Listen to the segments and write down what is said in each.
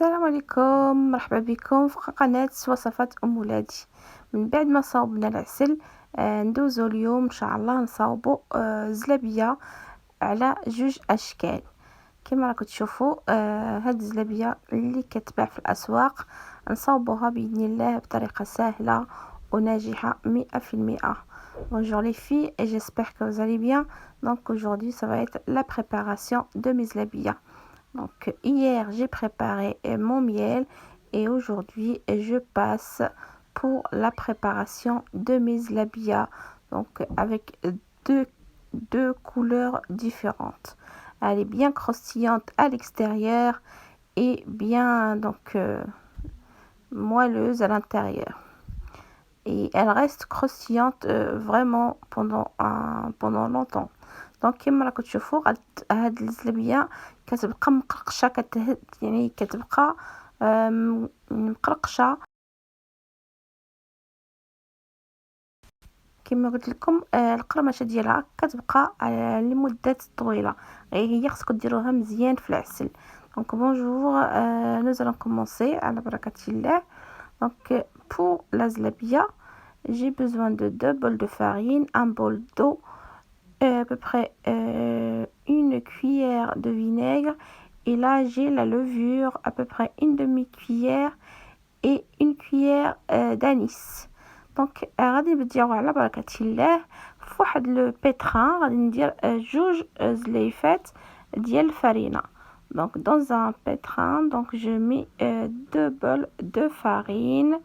السلام عليكم، مرحبا بكم في قناة وصفات أم ولادي. من بعد ما صاوبنا العسل ندوزو اليوم إن شاء الله نصاوبو زلابية على جوج أشكال. كما راكم تشوفوا هاد الزلابية اللي كتباع في الأسواق نصاوبوها بإذن الله بطريقة سهلة وناجحة 100%. Bonjour les filles et j'espère que vous allez bien. Donc aujourd'hui ça va être la préparation de mes zlabia. Donc hier j'ai préparé mon miel et aujourd'hui je passe pour la préparation de mes zlabia, donc avec deux couleurs différentes. Elle est bien croustillante à l'extérieur et bien moelleuse à l'intérieur. Et elle reste croustillante vraiment pendant longtemps. دونك كيما راكم تشوفوا هاد الزلابيه كتبقى مقرقشه يعني كتبقى مقرقشه كما قلت لكم. القرمشه ديالها كتبقى لمده طويله، هي خصكم ديروها مزيان في العسل. دونك بونجور nous allons commencer على بركه الله. Donc pour la zlabia j'ai besoin de 2 bols de farine, un bol d'eau, à peu près une cuillère de vinaigre, et là j'ai la levure, à peu près une demi-cuillère et une cuillère d'anis. Donc غادي نبداو على بركة الله فواحد لو بيتران غادي ندير جوج زليفات ديال الفرينة. Donc dans un pétrin, donc je mets 2 bols de farine,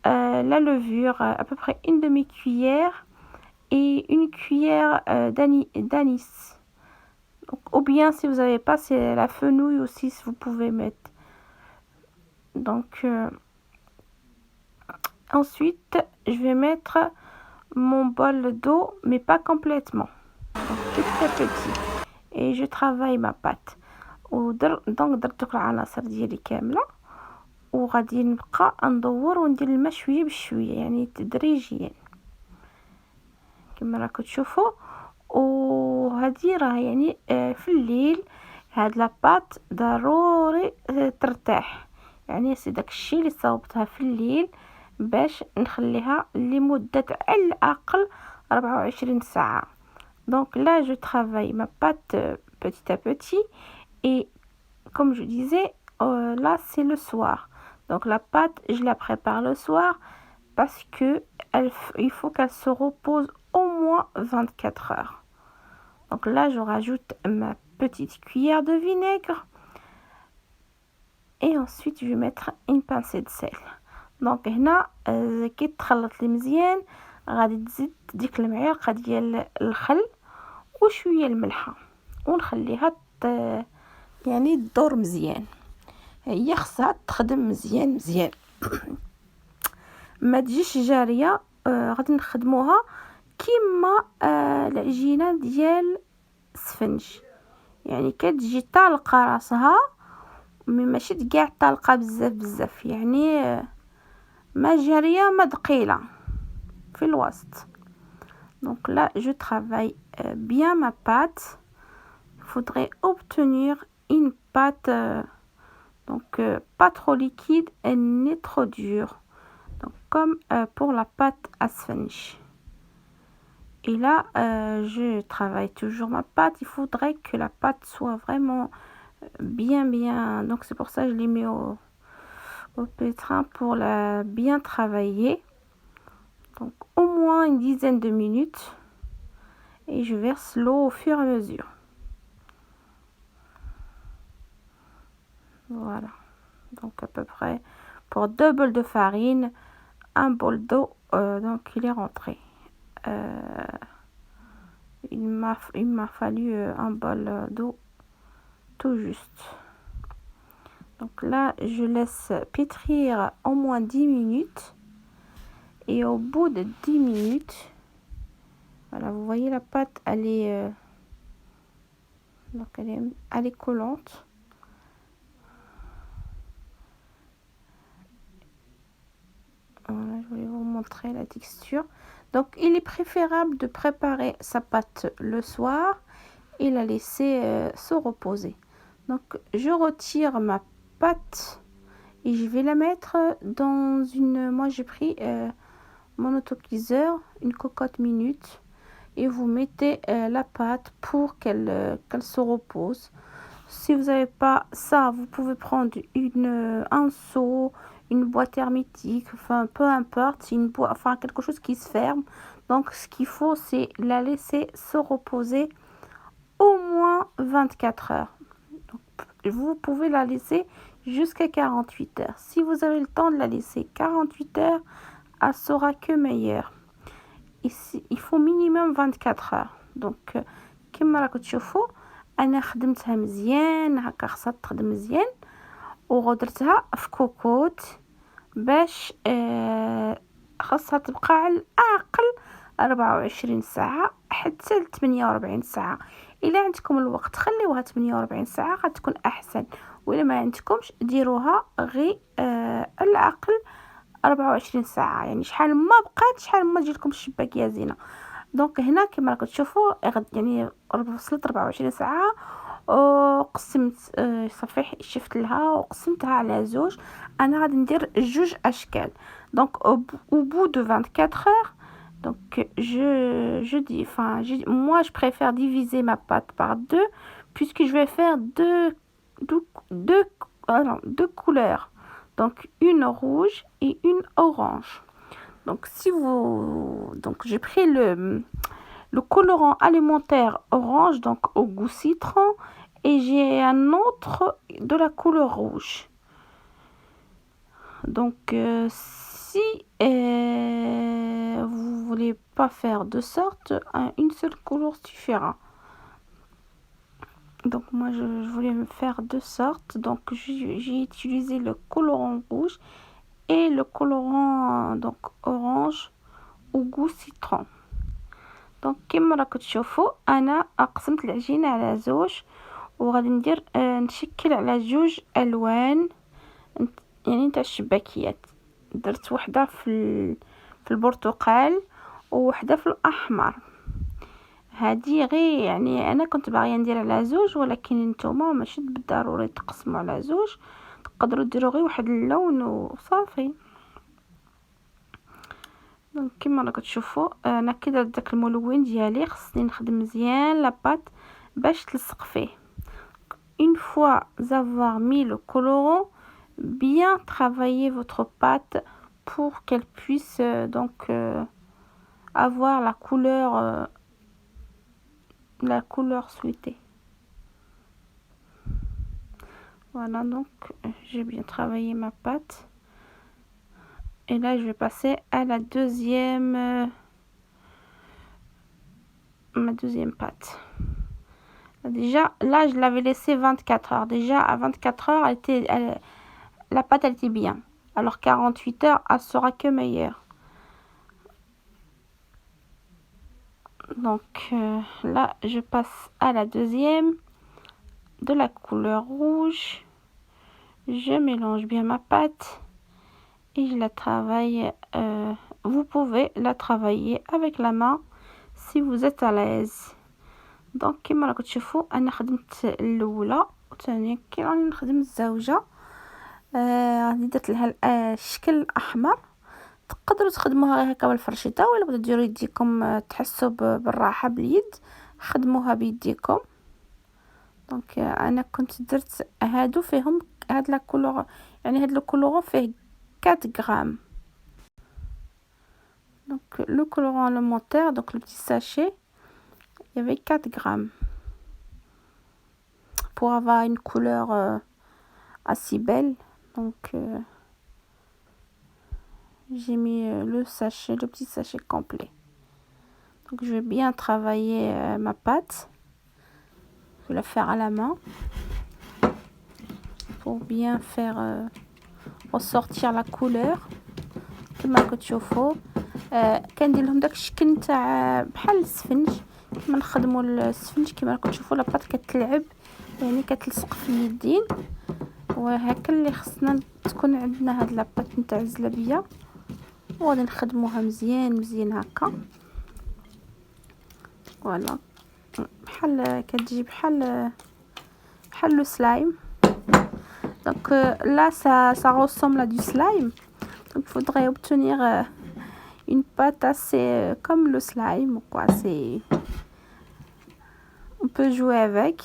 la levure à peu près une demi-cuillère et une cuillère d'anis. Ou bien si vous n'avez pas, c'est la fenouil aussi, si vous pouvez mettre. Donc ensuite je vais mettre mon bol d'eau mais pas complètement, donc petit à petit, et je travaille ma pâte. دونك درت العناصر ديالي كامله وغادي نبقى ندور وندير الماء شويه بشويه يعني تدريجيا كما راكم تشوفوا. وهذه راه يعني في الليل هاد لاباط ضروري ترتاح، يعني سي داكشي اللي صاوبتها في الليل باش نخليها لمده على الاقل 24 ساعه. Donc là je travaille ma pâte petit à petit, et comme je disais là c'est le soir. Donc la pâte je la prépare le soir parce que il faut qu'elle se repose au moins 24 heures. Donc là je rajoute ma petite cuillère de vinaigre et ensuite je vais mettre une pincée de sel. دونك هنا كي تخلط لي مزيان غادي تزيد ديك المعلقه ديال الخل وشويه الملحه ونخليها يعني تدور مزيان. هي خصها تخدم مزيان ما تجيش جاريه. غادي نخدموها كيما العجينه ديال السفنج، يعني كتجي طالقه راسها ماشي كاع طالقه بزاف يعني ما جاريه ما ثقيله في الوسط. Donc là je travaille bien ma pâte. Il faudrait obtenir une pâte pas trop liquide et ni trop dure, donc comme pour la pâte à sponge. Et là je travaille toujours ma pâte. Il faudrait que la pâte soit vraiment bien, donc c'est pour ça que je l'ai mis au pétrin pour la bien travailler, donc au moins une dizaine de minutes, et je verse l'eau au fur et à mesure. Voilà, donc à peu près pour 2 bols de farine, un bol d'eau, donc il est rentré. Il m'a fallu un bol d'eau tout juste. Donc là je laisse pétrir au moins 10 minutes, et au bout de 10 minutes, voilà, vous voyez la pâte elle est donc elle est collante. Voilà, je vais vous montrer la texture. Donc il est préférable de préparer sa pâte le soir et la laisser se reposer. Donc je retire pâte et je vais la mettre dans une... Moi, j'ai pris mon autocuiseur, une cocotte minute. Et vous mettez la pâte pour qu'elle se repose. Si vous n'avez pas ça, vous pouvez prendre un seau, une boîte hermétique, enfin peu importe, c'est une boîte, enfin quelque chose qui se ferme. Donc ce qu'il faut, c'est la laisser se reposer au moins 24 heures. Donc, vous pouvez la laisser jusqu'à 48 heures. Si vous avez le temps de la laisser 48 heures, elle sera que meilleure. Ici, il faut minimum 24 heures. دونك كما راكم تشوفوا انا خدمتها مزيان هكا، خاصها تخدم مزيان وغدرتها في كوكوت باش خاصها تبقى على الاقل 24 ساعه حتى ل 48 ساعه. الا عندكم الوقت خليوها 48 ساعه غتكون احسن، وإلا ما عندكمش ديروها غير على الاقل 24 ساعه، يعني شحال ما بقات شحال ما تجيلكم الشباكيه زينه. دونك هنا كما راكم تشوفوا يعني وصلت 24 ساعه وقسمت صافي شفت لها وقسمتها على زوج. انا غادي ندير جوج اشكال. دونك au bout de 24 heures, donc je dis enfin moi je préfère diviser ma pâte par deux puisque je vais faire deux couleurs, donc une rouge et une orange. Donc donc j'ai pris le colorant alimentaire orange, donc au goût citron, et j'ai un autre de la couleur rouge. Donc si vous voulez pas faire de sorte, une seule couleur suffira. Donc moi je voulais me faire de sorte, donc j'ai utilisé le colorant rouge et le colorant donc orange au goût citron. دونك كما راكم تشوفوا انا قسمت العجينه على زوج وغادي ندير نشكل على جوج الوان يعني نتاع الشباكيات. درت وحده في البرتقال ووحده في الاحمر. هذه غير يعني انا كنت باغيه ندير على زوج، ولكن نتوما ماشي بالضروري تقسموا على زوج، تقدروا ديروا غير واحد اللون وصافي. دونك كما راكم تشوفوا انا كي درت داك الملون ديالي خصني نخدم مزيان لاباط باش تلصق فيه. Une fois avoir mis le colorant, bien travailler votre pâte pour qu'elle puisse avoir la couleur souhaitée. Voilà, donc j'ai bien travaillé ma pâte. Et là, je vais passer à ma deuxième pâte. Déjà, là, je l'avais laissé 24 heures. Déjà, à 24 heures, la pâte, elle était bien. Alors, 48 heures, elle sera que meilleure. Donc, là, je passe à la deuxième, de la couleur rouge. Je mélange bien ma pâte. Et je la travaille. Vous pouvez la travailler avec la main si vous êtes à l'aise. دونك كما راكم تشوفوا انا خدمت الاولى وثاني كي راني نخدم الزوجه. غادي درت لها الشكل الاحمر. تقدروا تخدموها غير هكا بالفرشيطه، ولا بغيتو ديروا يديكم تحسوا بالراحه باليد خدموها بيديكم. دونك انا كنت درت هادو فيهم هاد لا كولور، يعني هاد لو كولور فيه 4 grammes. Donc le colorant alimentaire, donc le petit sachet, il y avait 4 grammes. Pour avoir une couleur assez belle, donc j'ai mis le petit sachet complet. Donc je vais bien travailler ma pâte. Je vais la faire à la main pour bien faire ressortir la couleur. كما راكم تشوفوا كندير لهم داك الشكل نتاع بحال السفنج. كما نخدموا السفنج كما راكم تشوفوا لاباط كتلعب، يعني كتلصق في اليدين، وهكا اللي خصنا تكون عندنا هاد لاباط نتاع الزلابيه. وغادي نخدموها مزيان هكا. فوالا بحال كتجي بحال لو سلايم. Donc là ça ressemble à du slime. Donc il faudrait obtenir une pâte assez comme le slime quoi, c'est on peut jouer avec.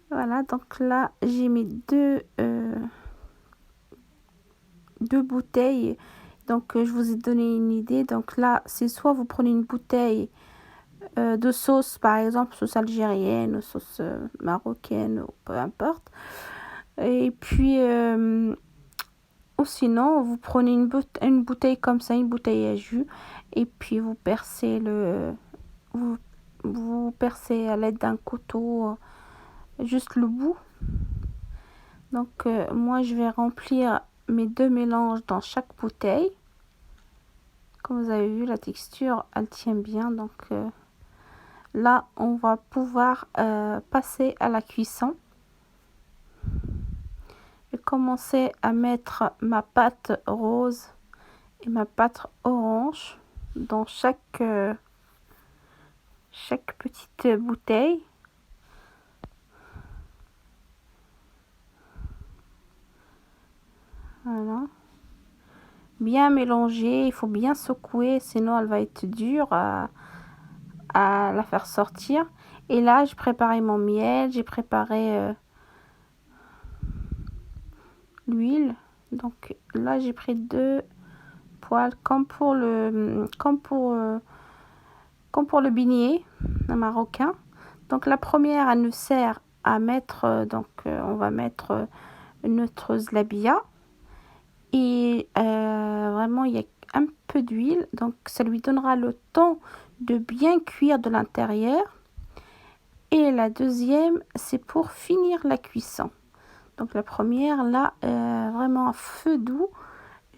Voilà, donc là j'ai mis deux bouteilles. Donc je vous ai donné une idée. Donc là c'est soit vous prenez une bouteille de sauce, par exemple sauce algérienne ou sauce marocaine ou peu importe. Et puis ou sinon vous prenez une bouteille comme ça, une bouteille à jus, et puis vous percez vous, vous percez à l'aide d'un couteau juste le bout. Donc moi je vais remplir mes deux mélanges dans chaque bouteille. Comme vous avez vu, la texture elle tient bien. Donc là on va pouvoir passer à la cuisson. Je vais commencer à mettre ma pâte rose et ma pâte orange dans chaque petite bouteille. Voilà. Bien mélanger, il faut bien secouer, sinon elle va être dure à la faire sortir. Et là, j'ai préparé mon miel, j'ai préparé l'huile. Donc là, j'ai pris deux poêles comme pour le beignet marocain. Donc la première, elle nous sert à mettre, on va mettre notre zlabia. Et vraiment, il y a un peu d'huile. Donc ça lui donnera le temps de bien cuire de l'intérieur. Et la deuxième, c'est pour finir la cuisson. Donc la première, là, vraiment à feu doux.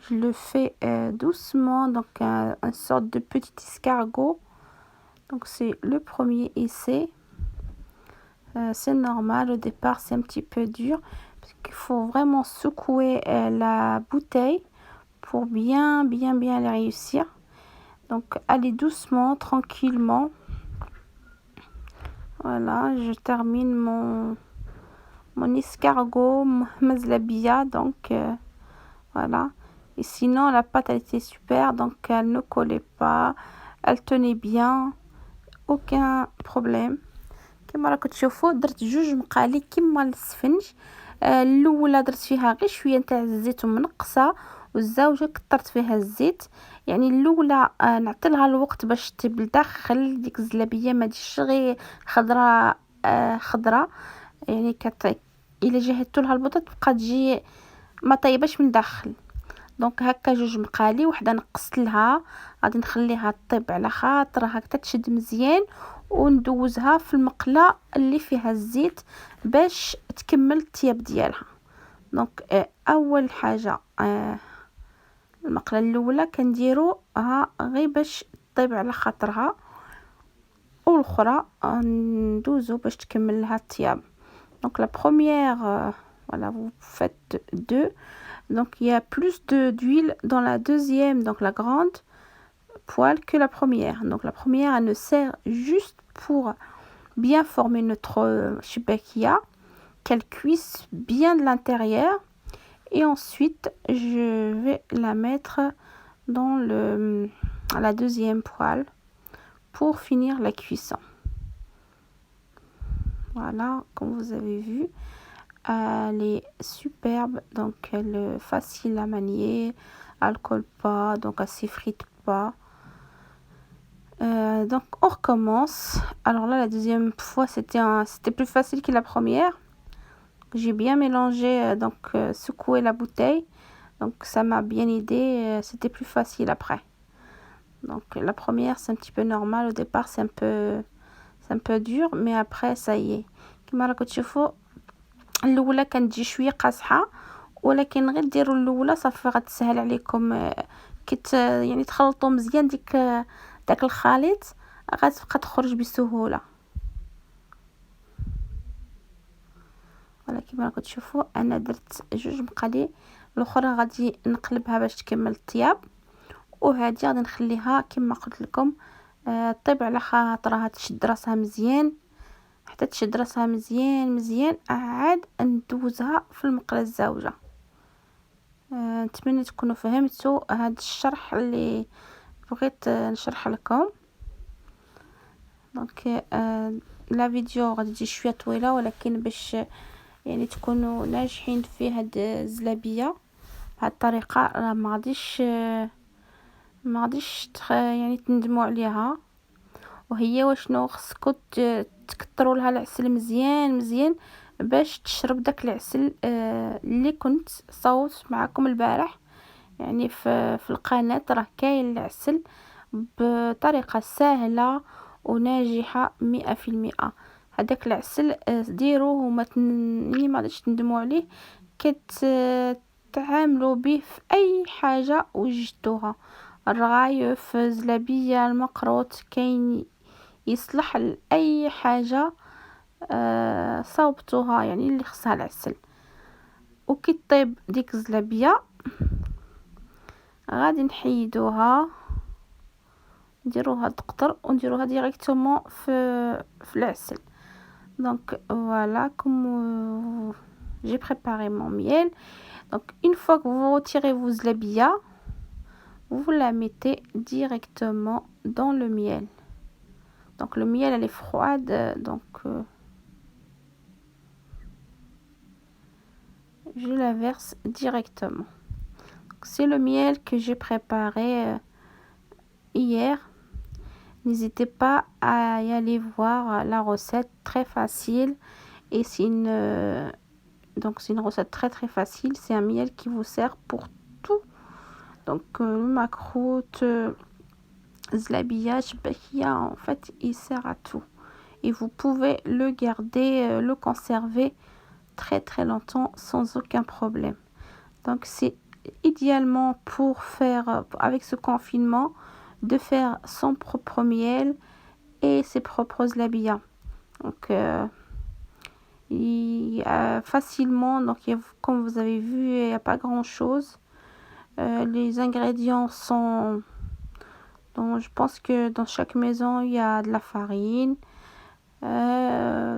Je le fais doucement, donc un sorte de petit escargot. Donc c'est le premier essai. C'est normal, au départ c'est un petit peu dur. Parce qu'il faut vraiment secouer la bouteille pour bien les réussir. Donc allez doucement, tranquillement. Voilà, je termine mon escargot, mazlabia, donc voilà. Et sinon la pâte elle était super, donc elle ne collait pas, elle tenait bien, aucun problème. كما راكم تشوفوا درت جوج مقالي كما السفنج. الاولى درت فيها غير شويه نتاع الزيت ومنقصه، والزوجه كثرت فيها الزيت. يعني الاولى نعطيلها الوقت باش تبلدخل ديك الزلابيه، ما تجيش غير خضراء خضراء. يعني الا جهدت لها البيضه تبقى تجي ما طيباش من داخل. دونك هكا جوج مقالي، وحده نقصت لها غادي نخليها طيب على خاطرها حتى تشد مزيان، وندوزها في المقله اللي فيها الزيت باش تكمل الطياب ديالها. دونك اول حاجه المقله الاولى كنديروها غير باش طيب على خاطرها، والاخرى ندوزو باش تكمل لها الطياب. Donc la première, voilà, vous faites deux. Donc il y a plus d'huile dans la deuxième, donc la grande poêle, que la première. Donc la première, elle nous sert juste pour bien former notre choubakia, qu'elle cuise bien de l'intérieur. Et ensuite, je vais la mettre dans la deuxième poêle pour finir la cuisson. Voilà, comme vous avez vu, elle est superbe, donc elle est facile à manier, elle colle pas, donc elle s'effrite pas. Donc on recommence. Alors là, la deuxième fois, c'était plus facile que la première. J'ai bien mélangé, donc secoué la bouteille, donc ça m'a bien aidé. C'était plus facile après. Donc la première, c'est un petit peu normal. Au départ, c'est un peu dur, mais après ça y est. كما راكم تشوفوا الاولى كانت تجي شويه قاصحه، ولكن غير ديروا الاولى صافي غتسهل عليكم. يعني تخلطوا مزيان داك الخليط غتبقى تخرج بسهوله. ولا كما راكم تشوفوا انا درت جوج مقالي، الاخرى غادي نقلبها باش تكمل الطياب، وهذه غادي نخليها كما قلت لكم طيب على خاطرها، تشد راسها مزيان حتى تشد راسها مزيان مزيان. عاد ندوزها في المقله الزاوجه. نتمنى تكونوا فهمتوا هذا الشرح اللي بغيت نشرح لكم. دونك لا فيديو غادي تجي شويه طويله، ولكن باش يعني تكونوا ناجحين في هاد الزلابيه بهذه الطريقه، راه ما غاديش يعني تندموا عليها. وهي واشنو خصكم تكثروا لها العسل مزيان مزيان باش تشرب داك العسل اللي كنت صوت معكم البارح. يعني في القناه راه كاين العسل بطريقه سهله وناجحه 100%. هذاك العسل ديروه وما يعني ما غاديش تندموا عليه. تعاملوا به في اي حاجه وجدتوها، الرغايف، زلابيه، المقروط، كاين يصلح لاي حاجه صوبتوها يعني اللي خصها العسل. وكي طيب ديك الزلابيه غادي نحيدوها، نديروها تقطر ونديروها ديريكتومون في العسل. دونك voilà comme j'ai préparé mon miel. Donc une fois que vous retirez vos zlabia, vous la mettez directement dans le miel. Donc le miel elle est froide, donc je la verse directement. C'est le miel que j'ai préparé hier. N'hésitez pas à y aller voir la recette, très facile. Et c'est une recette très très facile. C'est un miel qui vous sert pour tout. Donc macroute, zlabia, shbahia, en fait il sert à tout. Et vous pouvez le garder, le conserver très très longtemps sans aucun problème. Donc c'est idéalement pour faire avec ce confinement de faire son propre miel et ses propres zlabia. Donc facilement, donc comme vous avez vu, il n'y a pas grand chose. Les ingrédients sont, donc je pense que dans chaque maison il y a de la farine.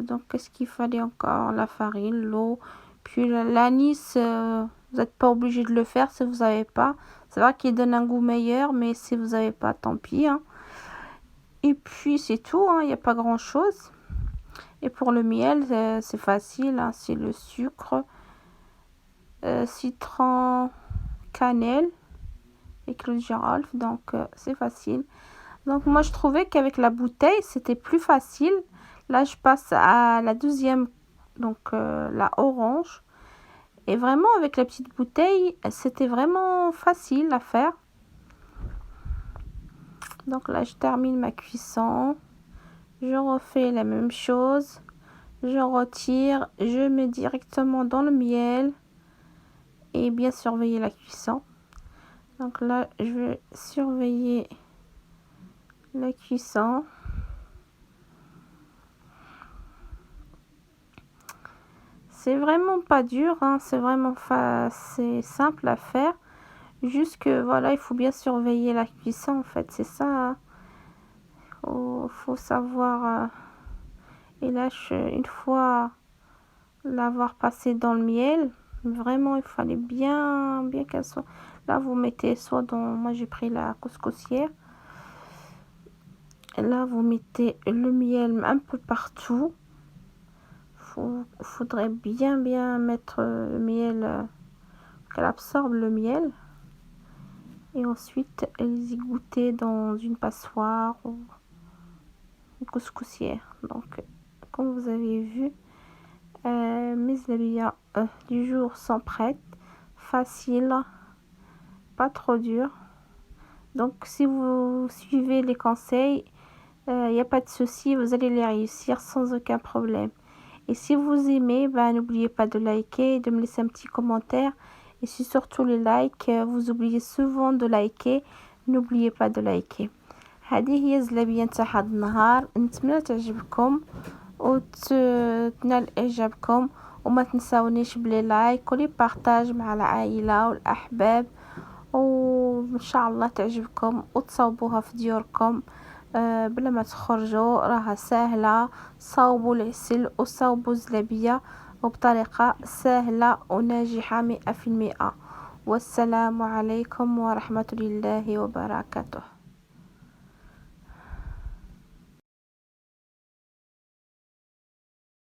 Donc qu'est-ce qu'il fallait encore? La farine, l'eau, puis l'anis. Vous n'êtes pas obligé de le faire si vous n'avez pas. C'est vrai qu'il donne un goût meilleur, mais si vous n'avez pas, tant pis. Hein. Et puis c'est tout, il n'y a pas grand chose. Et pour le miel, c'est facile, hein, c'est le sucre, citron, cannelle et clou de girofle, donc c'est facile. Donc moi je trouvais qu'avec la bouteille c'était plus facile. Là je passe à la deuxième, donc la orange. Et vraiment avec la petite bouteille c'était vraiment facile à faire. Donc là je termine ma cuisson. Je refais la même chose. Je retire, je mets directement dans le miel et bien surveiller la cuisson. Donc là je vais surveiller la cuisson. C'est vraiment pas dur, hein, c'est vraiment c'est simple à faire. Juste que voilà, il faut bien surveiller la cuisson en fait, c'est ça. Hein. Faut savoir. Et là, une fois l'avoir passé dans le miel, vraiment il fallait bien qu'elle soit. Là, vous mettez soit dans. Moi, j'ai pris la couscoussière. Et là, vous mettez le miel un peu partout. Faudrait bien mettre le miel, qu'elle absorbe le miel. Et ensuite, les égoutter dans une passoire ou une couscoussière. Donc, comme vous avez vu, mes zlabia du jour sont prêtes. Facile, pas trop dur. Donc, si vous suivez les conseils, il n'y a pas de souci, vous allez les réussir sans aucun problème. Et si vous aimez, n'oubliez pas de liker et de me laisser un petit commentaire. Et si surtout les likes, vous oubliez souvent de liker, n'oubliez pas de liker. هذه هي الزلابية نتاع هذا النهار. نتمنى تعجبكم وتنال اعجابكم، وما تنساونيش بلي لايك ولي بارطاج مع العائلة والاحباب، وان شاء الله تعجبكم وتصوبوها في ديوركم بلا ما تخرجوا، راها ساهلة. صاوبوا العسل وصاوبوا الزلابية وبطريقة سهلة وناجحة 100%. والسلام عليكم ورحمة الله وبركاته.